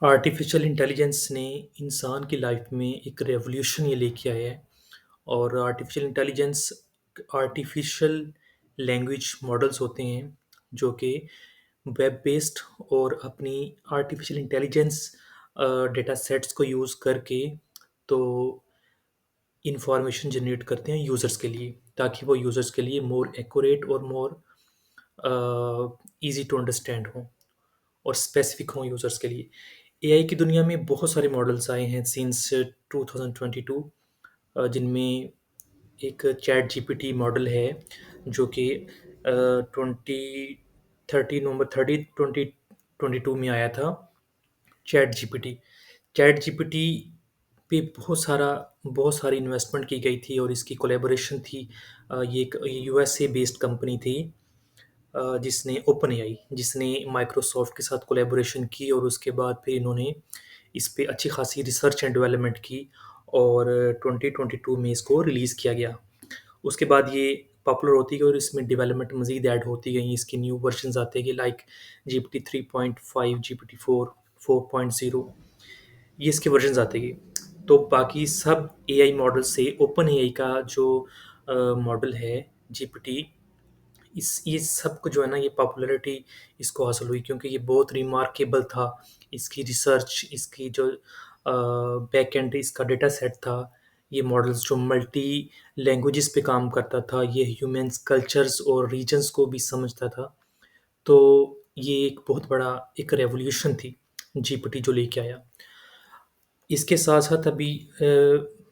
Artificial intelligence ने इंसान की लाइफ में एक रेवोल्यूशन ये लेके आया है। और artificial intelligence artificial language models होते हैं जो कि वेब बेस्ड और अपनी आर्टिफिशियल इंटेलिजेंस डेटा सेट्स को यूज़ करके तो इंफॉर्मेशन जनरेट करते हैं यूज़र्स के लिए, ताकि वो यूज़र्स के लिए मोर एक्यूरेट और मोर इजी टू अंडरस्टैंड हो और स्पेसिफिक हों यूज़र्स के लिए। एआई की दुनिया में बहुत सारे मॉडल्स आए हैं सिंस 2022, जिनमें एक चैट जीपीटी मॉडल है जो कि 2022 में आया था। चैट जीपीटी पे बहुत सारी इन्वेस्टमेंट की गई थी और इसकी कोलैबोरेशन थी। ये एक यूएसए बेस्ड कंपनी थी, जिसने ओपन एआई जिसने माइक्रोसॉफ्ट के साथ कोलैबोरेशन की और उसके बाद फिर इन्होंने इस पे अच्छी खासी रिसर्च एंड डेवलपमेंट की और 2022 में इसको रिलीज़ किया गया। उसके बाद ये पॉपुलर होती गई और इसमें डेवलपमेंट मज़ीद ऐड होती गई, इसके न्यू वर्जन्स आते गए लाइक जीपीटी 3.5, जीपीटी 4, 4.0, ये इसके वर्जन्स आते गए। तो बाकी सब एआई मॉडल से ओपन एआई का जो मॉडल है जीपीटी, इस ये सबको जो है ना ये पॉपुलैरिटी इसको हासिल हुई क्योंकि ये बहुत रिमार्केबल था। इसकी रिसर्च, इसकी जो बैक एंड इसका डेटा सेट था, ये मॉडल्स जो मल्टी लैंग्वेजेस पे काम करता था, ये ह्यूमन्स कल्चर्स और रीजन्स को भी समझता था। तो ये एक बहुत बड़ा एक रेवोल्यूशन थी जीपीटी जो लेके आया। इसके साथ-साथ अभी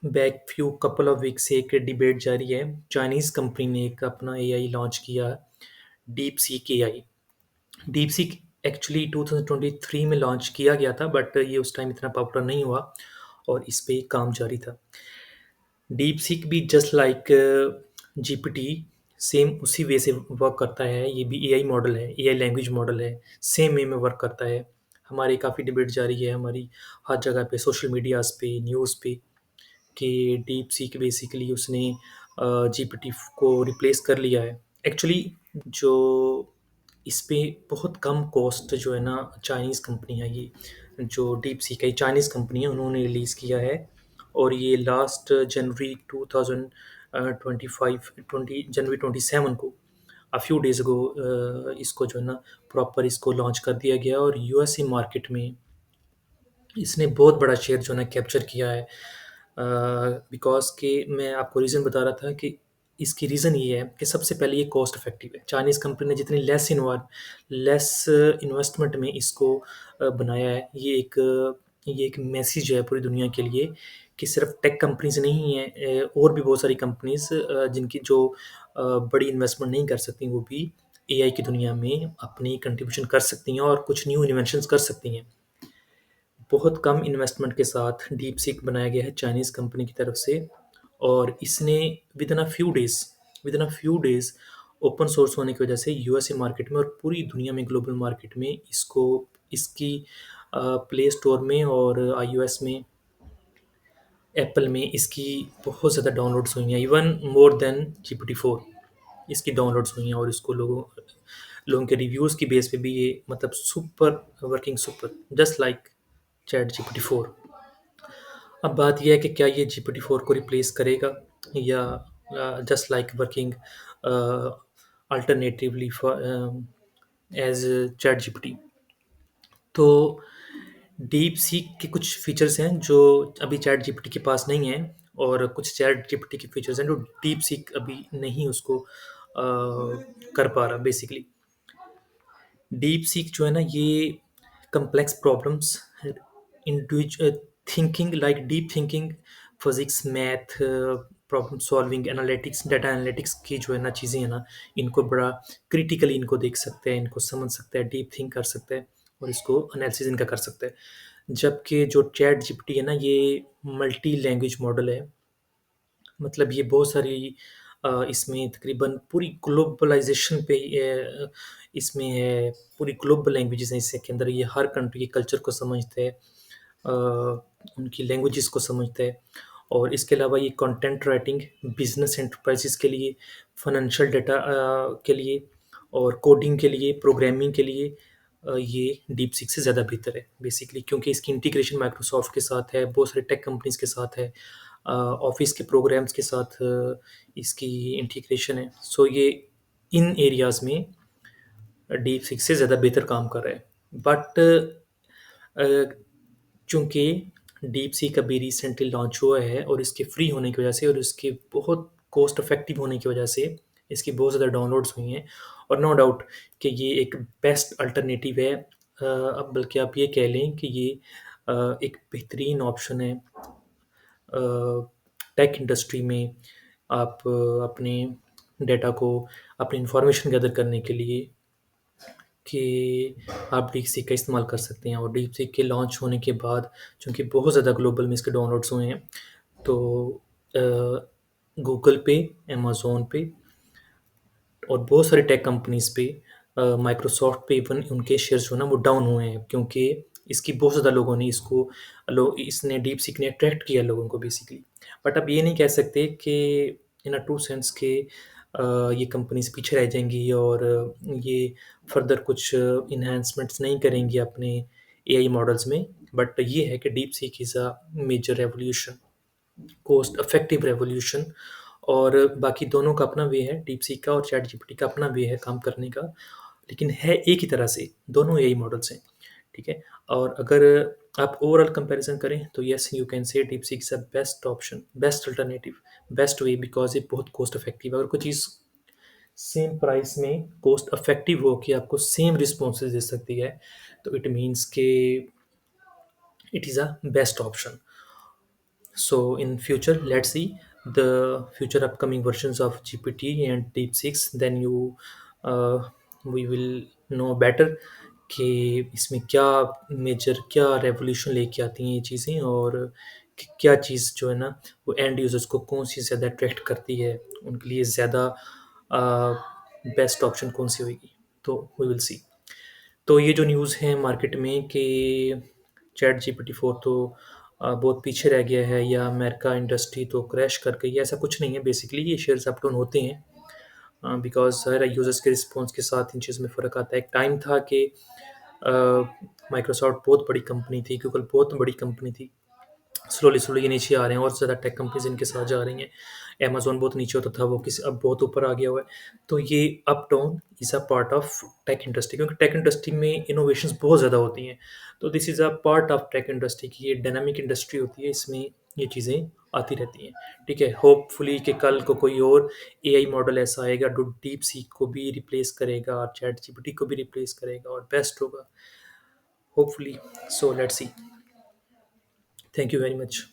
back few couple of week से एक डिबेट जारी है। चाइनीज़ कंपनी ने एक अपना एआई लॉन्च किया, डीपसीक एआई। डीपसीक एक्चुअली 2023 में लॉन्च किया गया था, बट ये उस टाइम इतना पॉपुलर नहीं हुआ और इस पे काम जारी था। डीपसीक भी जस्ट लाइक जीपीटी सेम उसी वे से वर्क करता है। ये भी एआई मॉडल है, एआई लैंग्वेज मॉडल है, सेम वे में वर्क करता है। हमारी काफ़ी डिबेट जारी है हमारी हर जगह पे, सोशल मीडियाज़ पे, न्यूज़ पे, कि डीपसीक बेसिकली उसने जीपीटी को रिप्लेस कर लिया है। एक्चुअली जो इस पे बहुत कम कॉस्ट जो है ना, चाइनीज़ कंपनी है ये, जो डीपसीक है, चाइनीज़ कंपनी है, उन्होंने रिलीज़ किया है और ये लास्ट जनवरी 2025 20 जनवरी 27 को, अ फ्यू डेज़ अगो, इसको जो है ना प्रॉपर इसको लॉन्च कर दिया गया और यूएसए मार्केट में इसने बहुत बड़ा शेयर जो है ना कैप्चर किया है। बिकॉज़ कि मैं आपको रीज़न बता रहा था कि इसकी रीज़न ये है कि सबसे पहले ये कॉस्ट इफ़ेक्टिव है। चाइनीज़ कंपनी ने जितनी लेस इन्वेस्टमेंट में इसको बनाया है, ये एक मैसेज है पूरी दुनिया के लिए कि सिर्फ़ टेक कंपनीज़ नहीं हैं, और भी बहुत सारी कंपनीज़ जिनकी जो बड़ी इन्वेस्टमेंट नहीं कर सकती, वो भी एआई की दुनिया में अपनी कंट्रीब्यूशन कर सकती हैं और कुछ न्यू इन्वेंशंस कर सकती हैं। बहुत कम इन्वेस्टमेंट के साथ डीपसीक बनाया गया है चाइनीज़ कंपनी की तरफ से और इसने with in a few days open source होने की वजह से यूएसए मार्केट में और पूरी दुनिया में, ग्लोबल मार्केट में इसको इसकी प्ले स्टोर में और आईओएस में, एप्पल में इसकी बहुत ज़्यादा डाउनलोड्स हुई हैं, इवन मोर देन जीपीटी 4 इसकी डाउनलोड्स हुई हैं और इसको लोगों के रिव्यूज़ की बेस पे भी ये मतलब super just like chat GPT 4। अब बात ये है कि क्या ये जीपीटी 4 को रिप्लेस करेगा या just like working alternatively for as chat GPT. तो डीप सीक के कुछ फीचर्स हैं जो अभी चैट जीपीटी के पास नहीं है और कुछ चैट जीपीटी के फीचर्स हैं जो डीप सीक अभी नहीं उसको कर पा रहा बेसिकली। डीप सीक जो है ना ये complex problems, individual thinking like deep thinking, physics, math, problem solving, analytics, data analytics की जो है ना चीज़ें हैं ना, इनको बड़ा क्रिटिकली इनको देख सकते हैं, इनको समझ सकते हैं, डीप थिंक कर सकते हैं और इसको एनालिसिस इनका कर सकते हैं। जबकि जो चैट जीपीटी है ना, ये मल्टी लैंग्वेज मॉडल है। मतलब ये बहुत सारी इसमें तकरीबन पूरी ग्लोबलाइज़ेशन पे इसमें है, पूरी ग्लोबल लैंग्वेजेज़ हैं इसके अंदर। ये हर कंट्री के कल्चर को समझता है, उनकी लैंग्वेजेज़ को समझता है और इसके अलावा ये कंटेंट राइटिंग, बिज़नेस एंटरप्राइज़ेज़ के लिए, फाइनेंशियल डेटा के लिए और कोडिंग के लिए, प्रोग्रामिंग के लिए, ये डीपसीक से ज़्यादा बेहतर है बेसिकली, क्योंकि इसकी इंटीग्रेशन माइक्रोसॉफ्ट के साथ है, बहुत सारे टेक कंपनीज़ के साथ है, ऑफ़िस के प्रोग्राम्स के साथ इसकी इंटीग्रेशन है। सो ये इन एरियाज़ में डीपसीक से ज़्यादा बेहतर काम कर रहा है। बट चूँकि डीपसीक अभी रिसेंटली लॉन्च हुआ है और इसके फ्री होने की वजह से और इसके बहुत कॉस्ट इफ़ेक्टिव होने की वजह से इसकी बहुत ज़्यादा डाउनलोड्स हुई हैं, और नो डाउट कि ये एक बेस्ट अल्टरनेटिव है। अब बल्कि आप ये कह लें कि ये एक बेहतरीन ऑप्शन है टेक इंडस्ट्री में। आप अपने डेटा को, अपनी इंफॉर्मेशन गैदर करने के लिए, कि आप डीपसीक का इस्तेमाल कर सकते हैं। और डीपसीक के लॉन्च होने के बाद, चूँकि बहुत ज़्यादा ग्लोबल में इसके डाउनलोड्स हुए हैं, तो गूगल पे, अमेज़न पे और बहुत सारी टेक कंपनीज़ पे, माइक्रोसॉफ्ट पे इवन उनके शेयर्स जो है ना वो डाउन हुए हैं, क्योंकि इसकी बहुत ज़्यादा लोगों ने इसने डीपसीक ने अट्रैक्ट किया लोगों को बेसिकली। बट अब ये नहीं कह सकते कि इन अ ट्रू सेंस के ये कंपनीज़ पीछे रह जाएँगी और ये फर्दर कुछ एनहांसमेंट्स नहीं करेंगी अपने एआई मॉडल्स में। बट ये है कि DeepSeek is a major revolution, cost effective revolution. और बाकी दोनों का अपना वे है, डीपसीक का और चैट जीपीटी का अपना वे है काम करने का, लेकिन है एक ही तरह से, दोनों एआई मॉडल्स हैं, ठीक है? और अगर आप ओवरऑल कंपैरिजन करें तो yes you can say DeepSeek is a best option, best alternative, best way, because ये बहुत कॉस्ट इफेक्टिव है। अगर कोई चीज़ सेम प्राइस में कॉस्ट इफेक्टिव हो के आपको सेम रिस्पॉन्सेज़ दे सकती है, तो इट मीन्स के it is a best option. So in future, let's see the future upcoming versions of GPT and DeepSeek. Then we will know better कि इसमें क्या मेजर, क्या रेवोल्यूशन लेके आती हैं ये चीज़ें, और क्या चीज़ जो है ना वो एंड यूज़र्स को कौन सी ज़्यादा अट्रैक्ट करती है, उनके लिए ज़्यादा बेस्ट ऑप्शन कौन सी होगी। तो वी विल सी। तो ये जो न्यूज़ है मार्केट में कि चैट जीपीटी 4 तो बहुत पीछे रह गया है या अमेरिका इंडस्ट्री तो क्रैश कर गई है, ऐसा कुछ नहीं है। बेसिकली ये शेयर्स अप डाउन होते हैं बिकॉज हर यूज़र्स के रिस्पॉन्स के साथ इन चीज़ में फ़र्क आता है। एक टाइम था कि माइक्रोसॉफ्ट बहुत बड़ी कंपनी थी, गूगल बहुत बड़ी कंपनी थी, स्लोली स्लोली ये नीचे आ रहे हैं और ज़्यादा टेक कंपनीज इनके साथ जा रही हैं। अमेज़न बहुत नीचे होता था, वो किसी अब बहुत ऊपर आ गया हुआ है। तो ये up down is a part of tech industry, क्योंकि टेक इंडस्ट्री में इनोवेशंस बहुत ज़्यादा होती हैं। तो this is a part of tech industry की ये डायनामिक इंडस्ट्री होती है, इसमें ये चीज़ें आती रहती हैं। ठीक है, होपफुली कि कल को कोई और एआई मॉडल ऐसा आएगा जो डीप सीक को भी रिप्लेस करेगा और चैट जीपीटी को भी रिप्लेस करेगा और बेस्ट होगा, hopefully. So let's see. Thank you very much.